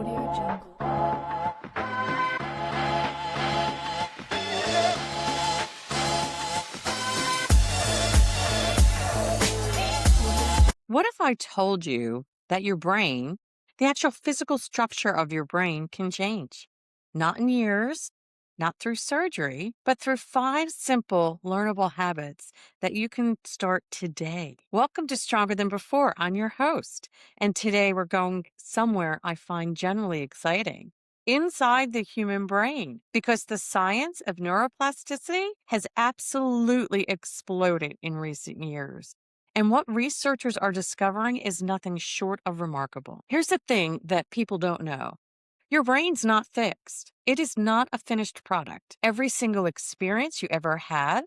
What if I told you that your brain, the actual physical structure of your brain, can change? Not in years, not through surgery, but through 5 simple, learnable habits that you can start today. Welcome to Stronger Than Before. I'm your host. And today we're going somewhere I find generally exciting. Inside the human brain, because the science of neuroplasticity has absolutely exploded in recent years. And what researchers are discovering is nothing short of remarkable. Here's the thing that people don't know. Your brain's not fixed. It is not a finished product. Every single experience you ever had,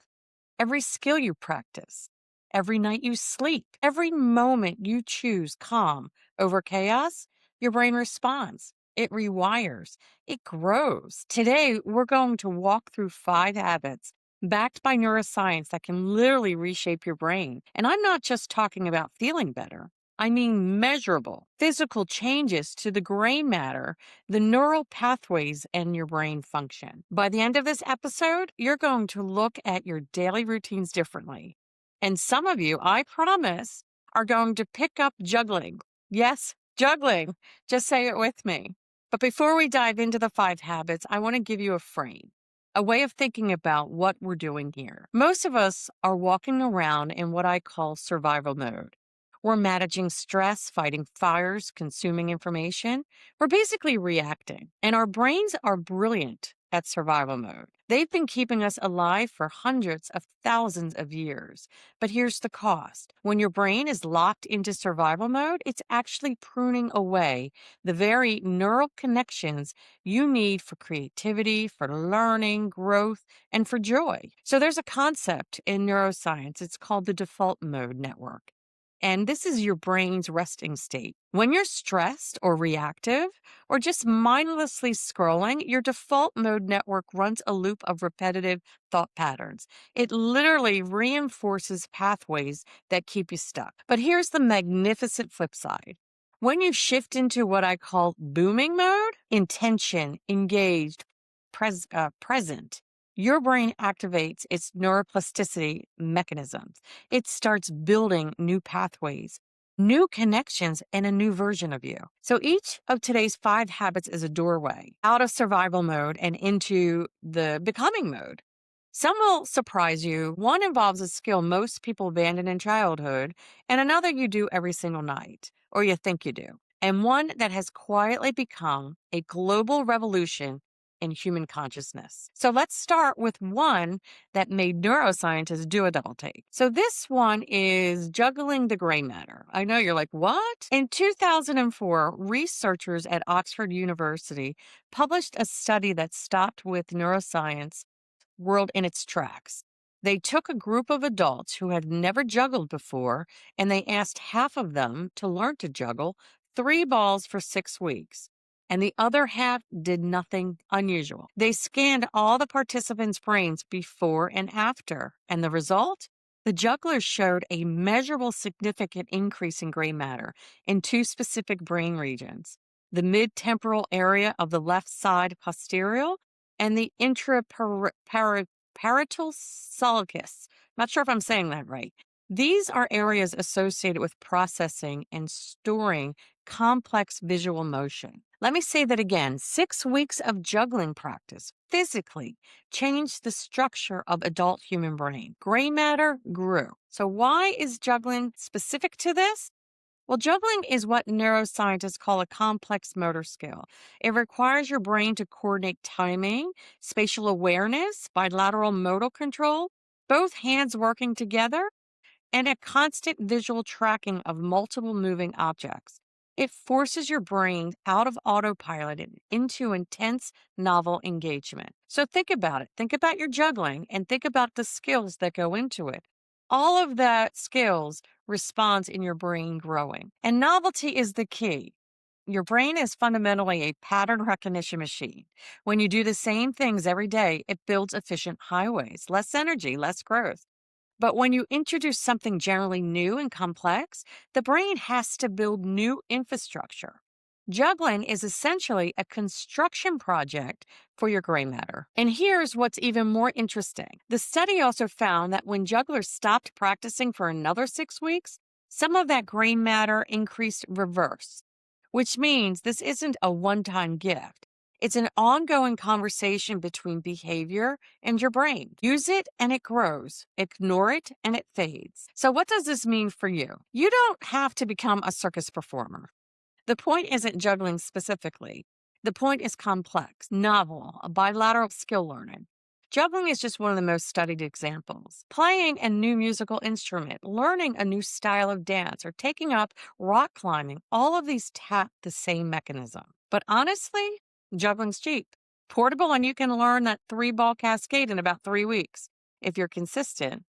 every skill you practice, every night you sleep, every moment you choose calm over chaos, your brain responds. It rewires. It grows. Today, we're going to walk through 5 habits backed by neuroscience that can literally reshape your brain. And I'm not just talking about feeling better. I mean measurable physical changes to the gray matter, the neural pathways, and your brain function. By the end of this episode, you're going to look at your daily routines differently. And some of you, I promise, are going to pick up juggling. Yes, juggling. Just say it with me. But before we dive into the 5 habits, I want to give you a frame, a way of thinking about what we're doing here. Most of us are walking around in what I call survival mode. We're managing stress, fighting fires, consuming information. We're basically reacting. And our brains are brilliant at survival mode. They've been keeping us alive for hundreds of thousands of years. But here's the cost. When your brain is locked into survival mode, it's actually pruning away the very neural connections you need for creativity, for learning, growth, and for joy. So there's a concept in neuroscience. It's called the default mode network. And this is your brain's resting state. When you're stressed or reactive or just mindlessly scrolling, your default mode network runs a loop of repetitive thought patterns. It literally reinforces pathways that keep you stuck. But here's the magnificent flip side. When you shift into what I call booming mode, intention, engaged, present, your brain activates its neuroplasticity mechanisms. It starts building new pathways, new connections, and a new version of you. So each of today's 5 habits is a doorway out of survival mode and into the becoming mode. Some will surprise you. One involves a skill most people abandon in childhood, and another you do every single night, or you think you do. And one that has quietly become a global revolution in human consciousness. So let's start with one that made neuroscientists do a double take. So this one is juggling the gray matter. I know you're like, what? In 2004, researchers at Oxford University published a study that stopped with neuroscience world in its tracks. They took a group of adults who had never juggled before, and they asked half of them to learn to juggle 3 balls for 6 weeks. And the other half did nothing unusual. They scanned all the participants' brains before and after. And the result? The jugglers showed a measurable significant increase in gray matter in 2 specific brain regions, the mid-temporal area of the left side posterior and the intraparietal sulcus. Not sure if I'm saying that right. These are areas associated with processing and storing complex visual motion. Let me say that again. 6 weeks of juggling practice physically changed the structure of adult human brain. Gray matter grew. So why is juggling specific to this? Well, juggling is what neuroscientists call a complex motor skill. It requires your brain to coordinate timing, spatial awareness, bilateral motor control, both hands working together, and a constant visual tracking of multiple moving objects. It forces your brain out of autopilot and into intense, novel engagement. So think about it. Think about your juggling and think about the skills that go into it. All of that skills responds in your brain growing. And novelty is the key. Your brain is fundamentally a pattern recognition machine. When you do the same things every day, it builds efficient highways, less energy, less growth. But when you introduce something generally new and complex, the brain has to build new infrastructure. Juggling is essentially a construction project for your gray matter. And here's what's even more interesting. The study also found that when jugglers stopped practicing for another 6 weeks, some of that gray matter increased reverse, which means this isn't a one time gift. It's an ongoing conversation between behavior and your brain. Use it and it grows. Ignore it and it fades. So, what does this mean for you? You don't have to become a circus performer. The point isn't juggling specifically. The point is complex, novel, a bilateral skill learning. Juggling is just one of the most studied examples. Playing a new musical instrument, learning a new style of dance, or taking up rock climbing, all of these tap the same mechanism. But honestly, juggling's cheap, portable, and you can learn that 3 ball cascade in about 3 weeks if you're consistent.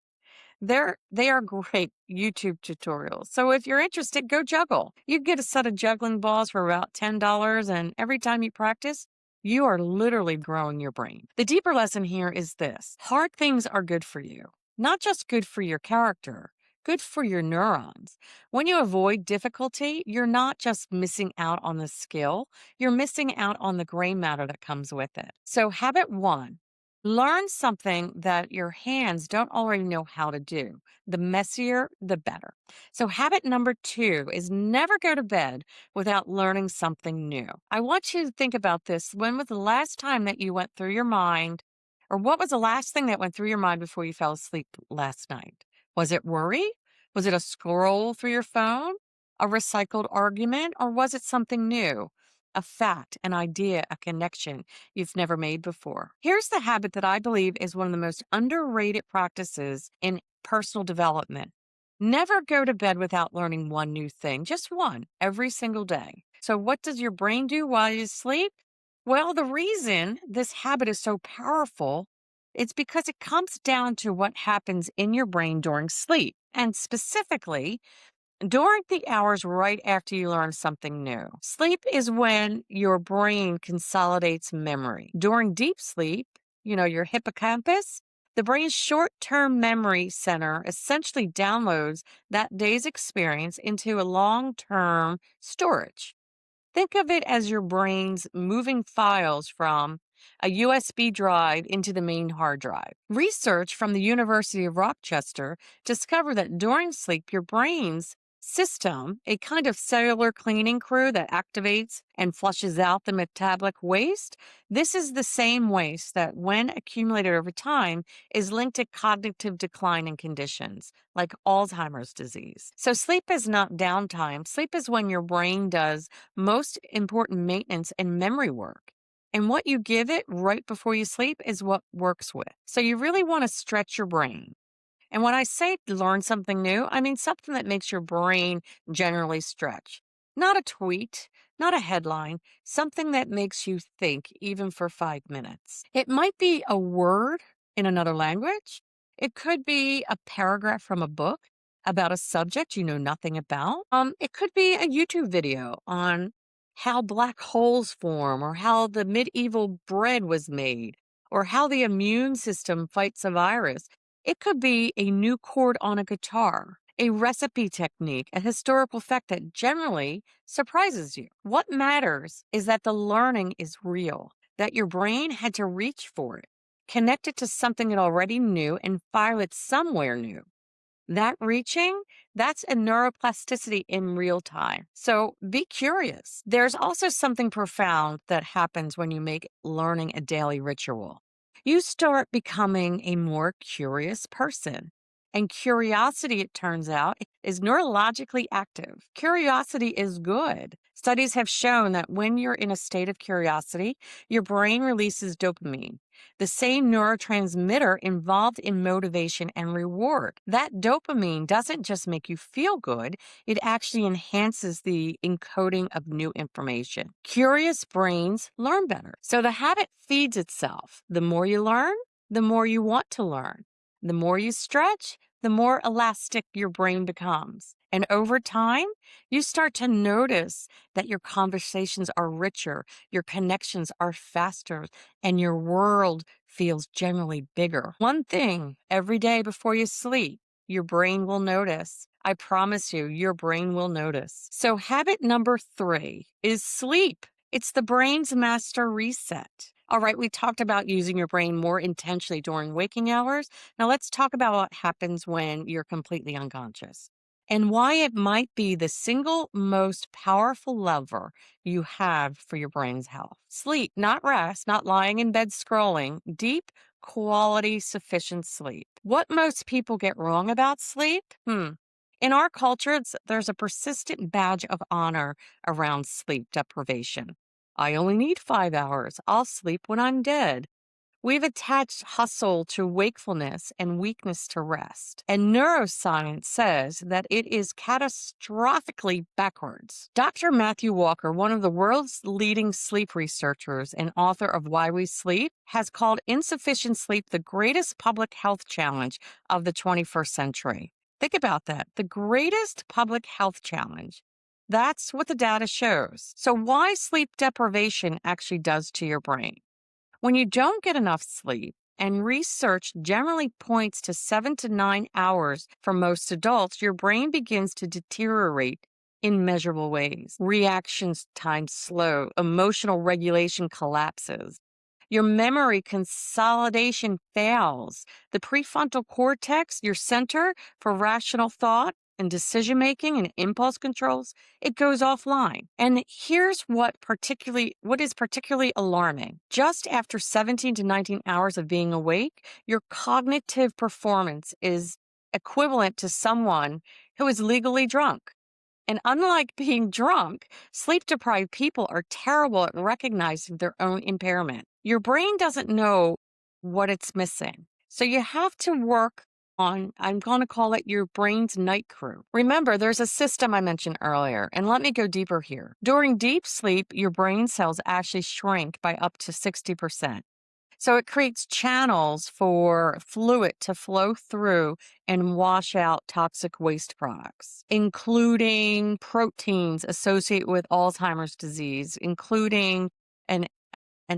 They are great YouTube tutorials. So if you're interested, go juggle. You get a set of juggling balls for about $10, and every time you practice, you are literally growing your brain. The deeper lesson here is this: hard things are good for you, not just good for your character, good for your neurons. When you avoid difficulty, you're not just missing out on the skill, you're missing out on the gray matter that comes with it. So, habit one: learn something that your hands don't already know how to do. The messier, the better. So, habit number two is never go to bed without learning something new. I want you to think about this. When was the last time that you went through your mind, or what was the last thing that went through your mind before you fell asleep last night? Was it worry? Was it a scroll through your phone? A recycled argument? Or was it something new? A fact, an idea, a connection you've never made before. Here's the habit that I believe is one of the most underrated practices in personal development. Never go to bed without learning one new thing, just one, every single day. So, what does your brain do while you sleep? Well, the reason this habit is so powerful is because it comes down to what happens in your brain during sleep. And specifically, during the hours right after you learn something new. Sleep is when your brain consolidates memory. During deep sleep, your hippocampus, the brain's short term memory center essentially downloads that day's experience into a long term storage. Think of it as your brain's moving files from a USB drive into the main hard drive. Research from the University of Rochester discovered that during sleep, your brain's system, a kind of cellular cleaning crew that activates and flushes out the metabolic waste, this is the same waste that, when accumulated over time, is linked to cognitive decline in conditions like Alzheimer's disease. So sleep is not downtime. Sleep is when your brain does most important maintenance and memory work. And what you give it right before you sleep is what works with. So you really want to stretch your brain. And when I say learn something new, I mean something that makes your brain generally stretch. Not a tweet, not a headline, something that makes you think even for 5 minutes. It might be a word in another language. It could be a paragraph from a book about a subject you know nothing about. It could be a YouTube video on how black holes form, or how the medieval bread was made, or how the immune system fights a virus. It could be a new chord on a guitar, a recipe technique, a historical fact that generally surprises you. What matters is that the learning is real, that your brain had to reach for it, connect it to something it already knew, and file it somewhere new. That reaching, that's a neuroplasticity in real time. So be curious. There's also something profound that happens when you make learning a daily ritual. You start becoming a more curious person. And curiosity, it turns out, is neurologically active. Curiosity is good. Studies have shown that when you're in a state of curiosity, your brain releases dopamine, the same neurotransmitter involved in motivation and reward. That dopamine doesn't just make you feel good, it actually enhances the encoding of new information. Curious brains learn better. So the habit feeds itself. The more you learn, the more you want to learn. The more you stretch, the more elastic your brain becomes. And over time, you start to notice that your conversations are richer, your connections are faster, and your world feels generally bigger. One thing every day before you sleep, your brain will notice: I promise you, your brain will notice. So, habit number 3 is sleep. It's the brain's master reset. All right, we talked about using your brain more intentionally during waking hours. Now, let's talk about what happens when you're completely unconscious and why it might be the single most powerful lever you have for your brain's health. Sleep, not rest, not lying in bed scrolling, deep, quality, sufficient sleep. What most people get wrong about sleep? In our culture, there's a persistent badge of honor around sleep deprivation. I only need 5 hours. I'll sleep when I'm dead. We've attached hustle to wakefulness and weakness to rest. And neuroscience says that it is catastrophically backwards. Dr. Matthew Walker, one of the world's leading sleep researchers and author of Why We Sleep, has called insufficient sleep the greatest public health challenge of the 21st century. Think about that. The greatest public health challenge. That's what the data shows. So, why sleep deprivation actually does to your brain? When you don't get enough sleep, and research generally points to 7 to 9 hours for most adults, your brain begins to deteriorate in measurable ways. Reactions time slow, emotional regulation collapses. Your memory consolidation fails. The prefrontal cortex, your center for rational thought and decision making and impulse controls, it goes offline. And here's what is particularly alarming. Just after 17 to 19 hours of being awake, your cognitive performance is equivalent to someone who is legally drunk. And unlike being drunk, sleep deprived people are terrible at recognizing their own impairment. Your brain doesn't know what it's missing. So you have to work on, I'm going to call it your brain's night crew. Remember, there's a system I mentioned earlier, and let me go deeper here. During deep sleep, your brain cells actually shrink by up to 60%. So it creates channels for fluid to flow through and wash out toxic waste products, including proteins associated with Alzheimer's disease, including an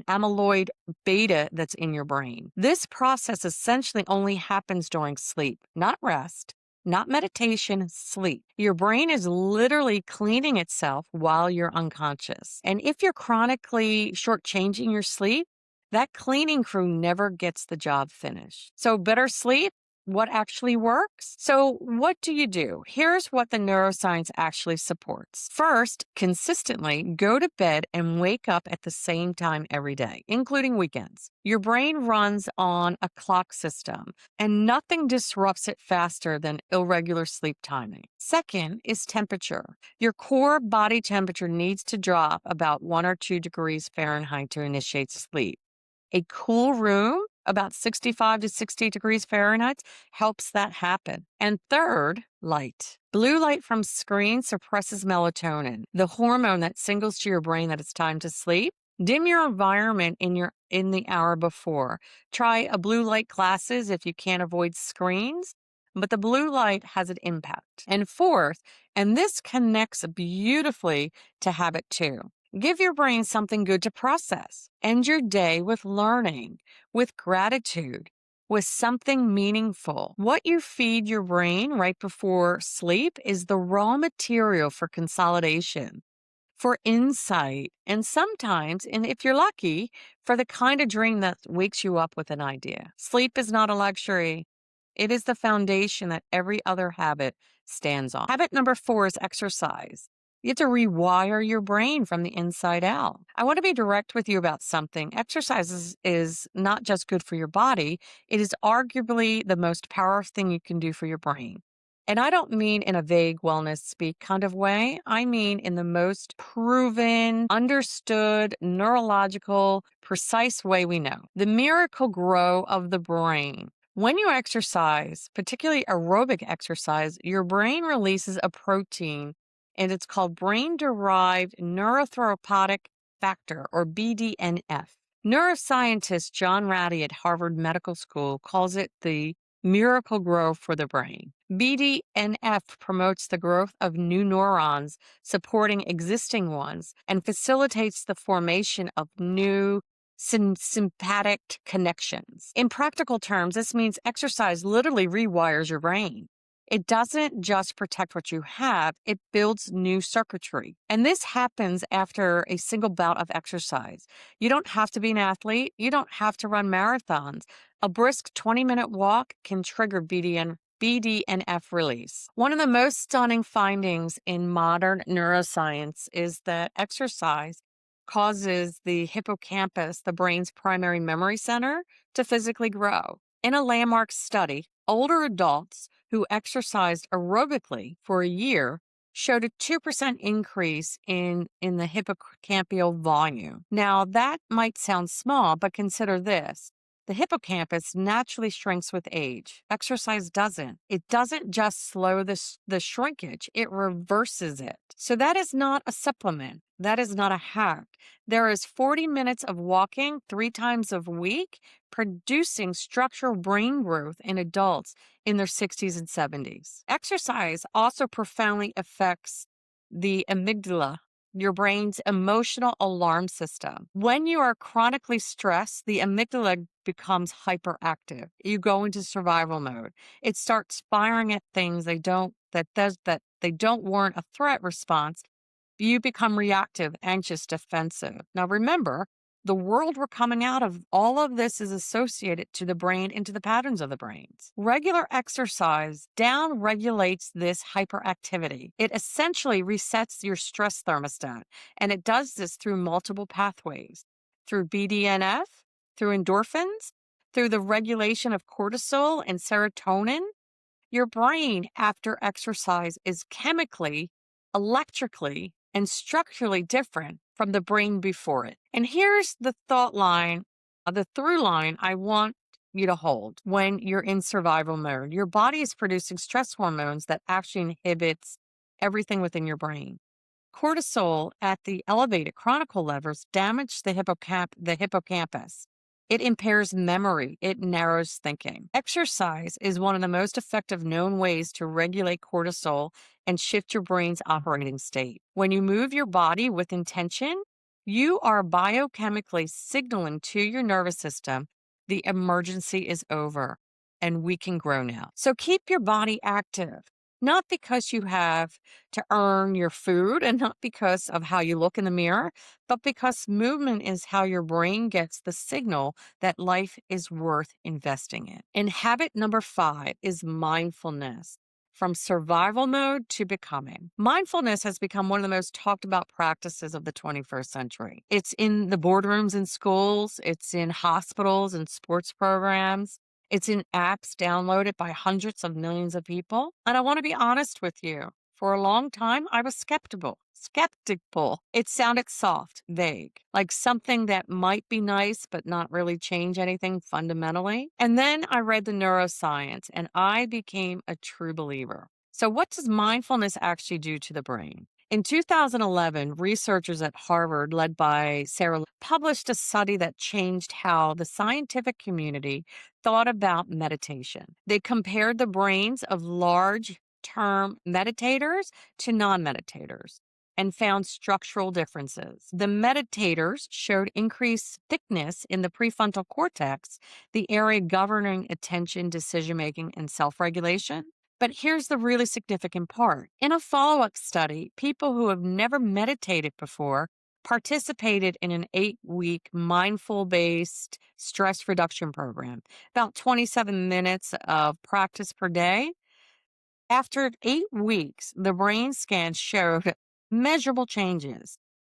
amyloid beta that's in your brain. This process essentially only happens during sleep, not rest, not meditation, sleep. Your brain is literally cleaning itself while you're unconscious. And if you're chronically shortchanging your sleep, that cleaning crew never gets the job finished. So better sleep, what actually works? So what do you do? Here's what the neuroscience actually supports. First, consistently go to bed and wake up at the same time every day, including weekends. Your brain runs on a clock system, and nothing disrupts it faster than irregular sleep timing. Second is temperature. Your core body temperature needs to drop about 1 or 2 degrees Fahrenheit to initiate sleep. A cool room, about 65 to 60 degrees Fahrenheit, helps that happen. And third, light. Blue light from screens suppresses melatonin, the hormone that signals to your brain that it's time to sleep. Dim your environment in the hour before. Try a blue light glasses if you can't avoid screens, but the blue light has an impact. And fourth, and this connects beautifully to habit 2. Give your brain something good to process. End your day with learning, with gratitude, with something meaningful. What you feed your brain right before sleep is the raw material for consolidation, for insight, and sometimes, and if you're lucky, for the kind of dream that wakes you up with an idea. Sleep is not a luxury. It is the foundation that every other habit stands on. Habit number 4 is exercise. You have to rewire your brain from the inside out. I want to be direct with you about something. Exercise is not just good for your body, it is arguably the most powerful thing you can do for your brain. And I don't mean in a vague wellness speak kind of way. I mean in the most proven, understood, neurological, precise way we know. The miracle grow of the brain. When you exercise, particularly aerobic exercise, your brain releases a protein, and it's called brain-derived neurotrophic factor, or BDNF. Neuroscientist John Ratty at Harvard Medical School calls it the miracle grow for the brain. BDNF promotes the growth of new neurons, supporting existing ones, and facilitates the formation of new sympathetic connections. In practical terms, this means exercise literally rewires your brain. It doesn't just protect what you have, it builds new circuitry. And this happens after a single bout of exercise. You don't have to be an athlete, you don't have to run marathons. A brisk 20-minute walk can trigger BDNF release. One of the most stunning findings in modern neuroscience is that exercise causes the hippocampus, the brain's primary memory center, to physically grow. In a landmark study, older adults who exercised aerobically for a year showed a 2% increase in the hippocampal volume. Now, that might sound small, but consider this. The hippocampus naturally shrinks with age. Exercise doesn't. It doesn't just slow the shrinkage, it reverses it. So that is not a supplement. That is not a hack. There is 40 minutes of walking 3 times a week, producing structural brain growth in adults in their 60s and 70s. Exercise also profoundly affects the amygdala, your brain's emotional alarm system. When you are chronically stressed, the amygdala becomes hyperactive. You go into survival mode. It starts firing at things that they don't warrant a threat response. You become reactive, anxious, defensive. Now remember, the world we're coming out of, all of this is associated to the brain and to the patterns of the brains. Regular exercise down regulates this hyperactivity. It essentially resets your stress thermostat, and it does this through multiple pathways, through BDNF, through endorphins, through the regulation of cortisol and serotonin. Your brain after exercise is chemically, electrically, and structurally different from the brain before it. And here's the thought line, the through line I want you to hold when you're in survival mode. Your body is producing stress hormones that actually inhibits everything within your brain. Cortisol at the elevated chronicle levels damage the hippocampus. It impairs memory. It narrows thinking. Exercise is one of the most effective known ways to regulate cortisol and shift your brain's operating state. When you move your body with intention, you are biochemically signaling to your nervous system the emergency is over and we can grow now. So keep your body active, not because you have to earn your food and not because of how you look in the mirror, but because movement is how your brain gets the signal that life is worth investing in. And habit number 5 is mindfulness. From survival mode to becoming. Mindfulness has become one of the most talked about practices of the 21st century. It's in the boardrooms in schools, it's in hospitals and sports programs. It's in apps downloaded by hundreds of millions of people. And I want to be honest with you. For a long time, I was skeptical. It sounded soft, vague, like something that might be nice, but not really change anything fundamentally. And then I read the neuroscience and I became a true believer. So what does mindfulness actually do to the brain? In 2011, researchers at Harvard, led by Sarah, published a study that changed how the scientific community thought about meditation. They compared the brains of large-term meditators to non-meditators and found structural differences. The meditators showed increased thickness in the prefrontal cortex, the area governing attention, decision-making, and self-regulation. But here's the really significant part. In a follow-up study, people who have never meditated before participated in an 8-week mindful-based stress reduction program, about 27 minutes of practice per day. After 8 weeks, the brain scans showed measurable changes.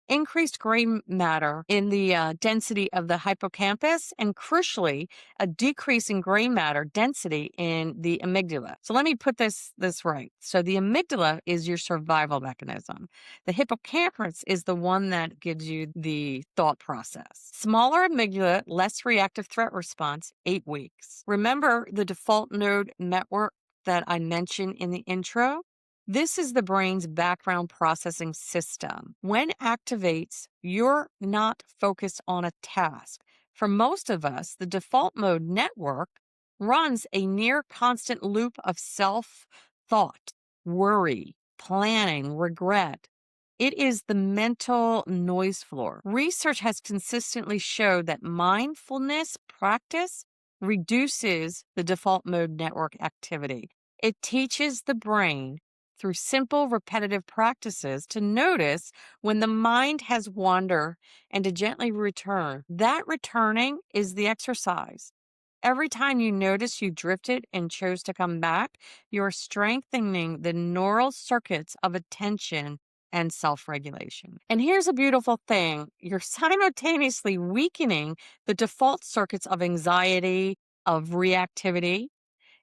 Increased gray matter in the density of the hippocampus, and crucially, a decrease in gray matter density in the amygdala. So let me put this right. So the amygdala is your survival mechanism. The hippocampus is the one that gives you the thought process. Smaller amygdala, less reactive threat response, 8 weeks. Remember the default node network that I mentioned in the intro? This is the brain's background processing system. When activates, you're not focused on a task. For most of us, the default mode network runs a near constant loop of self-thought, worry, planning, regret. It is the mental noise floor. Research has consistently showed that mindfulness practice reduces the default mode network activity. It teaches the brain through simple, repetitive practices to notice when the mind has wandered and to gently return. That returning is the exercise. Every time you notice you drifted and chose to come back, you're strengthening the neural circuits of attention and self regulation. And here's a beautiful thing, you're simultaneously weakening the default circuits of anxiety, of reactivity,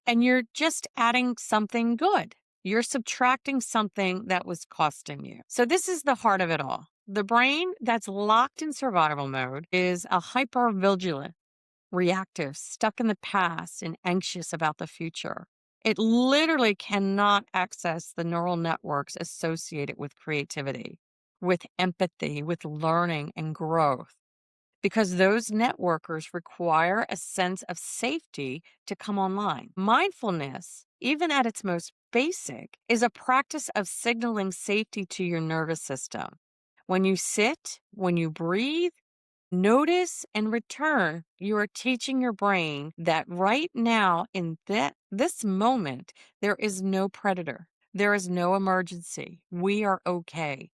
and you're just adding something good. You're subtracting something that was costing you. So, this is the heart of it all. The brain that's locked in survival mode is a hypervigilant, reactive, stuck in the past, and anxious about the future. It literally cannot access the neural networks associated with creativity, with empathy, with learning and growth, because those networkers require a sense of safety to come online. Mindfulness, even at its most basic, is a practice of signaling safety to your nervous system. When you sit, when you breathe, notice and return, you are teaching your brain that right now, in this moment, there is no predator. There is no emergency. We are okay.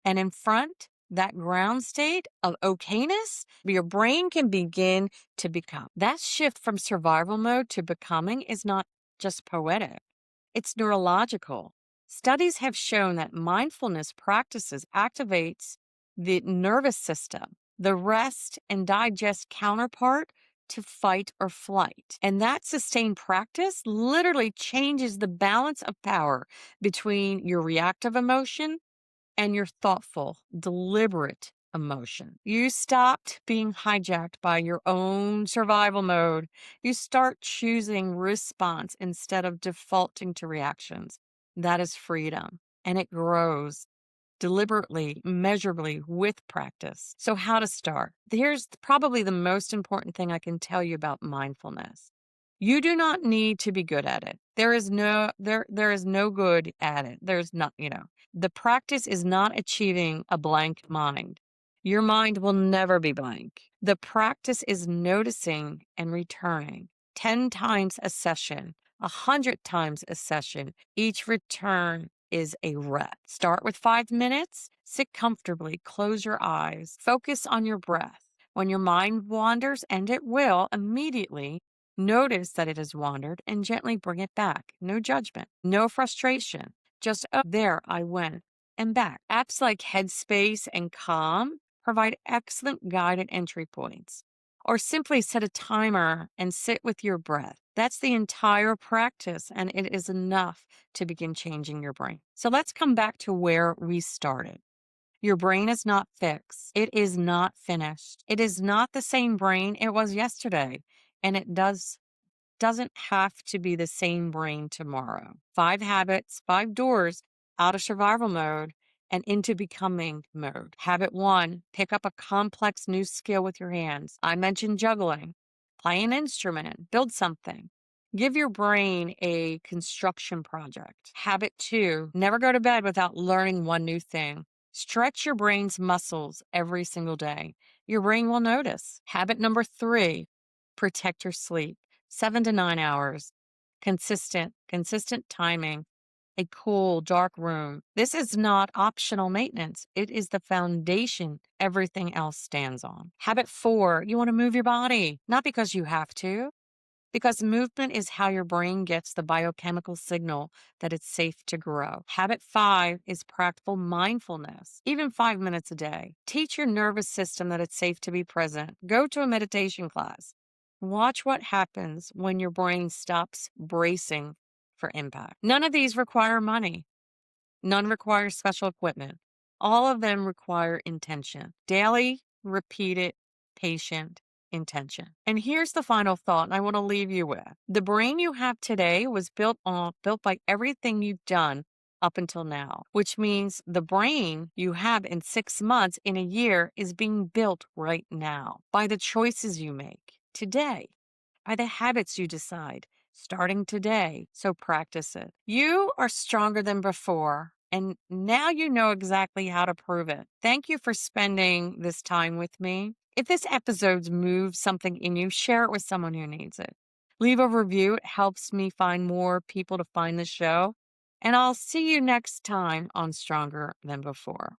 And in front, that ground state of okayness, your brain can begin to become. That shift from survival mode to becoming is not just poetic, it's neurological. Studies have shown that mindfulness practices activates the nervous system, the rest and digest counterpart to fight or flight. And that sustained practice literally changes the balance of power between your reactive emotion and your thoughtful, deliberate emotion. You stopped being hijacked by your own survival mode. You start choosing response instead of defaulting to reactions. That is freedom, and it grows deliberately, measurably with practice. So, how to start? Here's probably the most important thing I can tell you about mindfulness. You do not need to be good at it. There is no good at it. There's not, the practice is not achieving a blank mind. Your mind will never be blank. The practice is noticing and returning 10 times a session, 100 times a session. Each return is a rep. Start with 5 minutes, sit comfortably, close your eyes, focus on your breath. When your mind wanders, and it will, immediately notice that it has wandered and gently bring it back. No judgment, no frustration. Just, oh, there I went and back. Apps like Headspace and Calm provide excellent guided entry points. Or simply set a timer and sit with your breath. That's the entire practice, and it is enough to begin changing your brain. So let's come back to where we started. Your brain is not fixed. It is not finished. It is not the same brain it was yesterday, and it doesn't have to be the same brain tomorrow. 5 habits, 5 doors out of survival mode and into becoming mode. Habit 1, pick up a complex new skill with your hands. I mentioned juggling. Play an instrument, build something. Give your brain a construction project. Habit 2, never go to bed without learning one new thing. Stretch your brain's muscles every single day. Your brain will notice. Habit number 3, protect your sleep. 7 to 9 hours, consistent timing, a cool, dark room. This is not optional maintenance. It is the foundation everything else stands on. Habit 4, you want to move your body, not because you have to, because movement is how your brain gets the biochemical signal that it's safe to grow. Habit 5 is practical mindfulness, even 5 minutes a day. Teach your nervous system that it's safe to be present. Go to a meditation class. Watch what happens when your brain stops bracing for impact. None of these require money. None require special equipment. All of them require intention. Daily, repeated, patient intention. And here's the final thought, and I want to leave you with. The brain you have today was built by everything you've done up until now, which means the brain you have in 6 months, in a year, is being built right now by the choices you make today, by the habits you decide starting today. So practice it. You are stronger than before, and now you know exactly how to prove it. Thank you for spending this time with me. If this episode's moved something in you, share it with someone who needs it. Leave a review. It helps me find more people to find the show. And I'll see you next time on Stronger Than Before.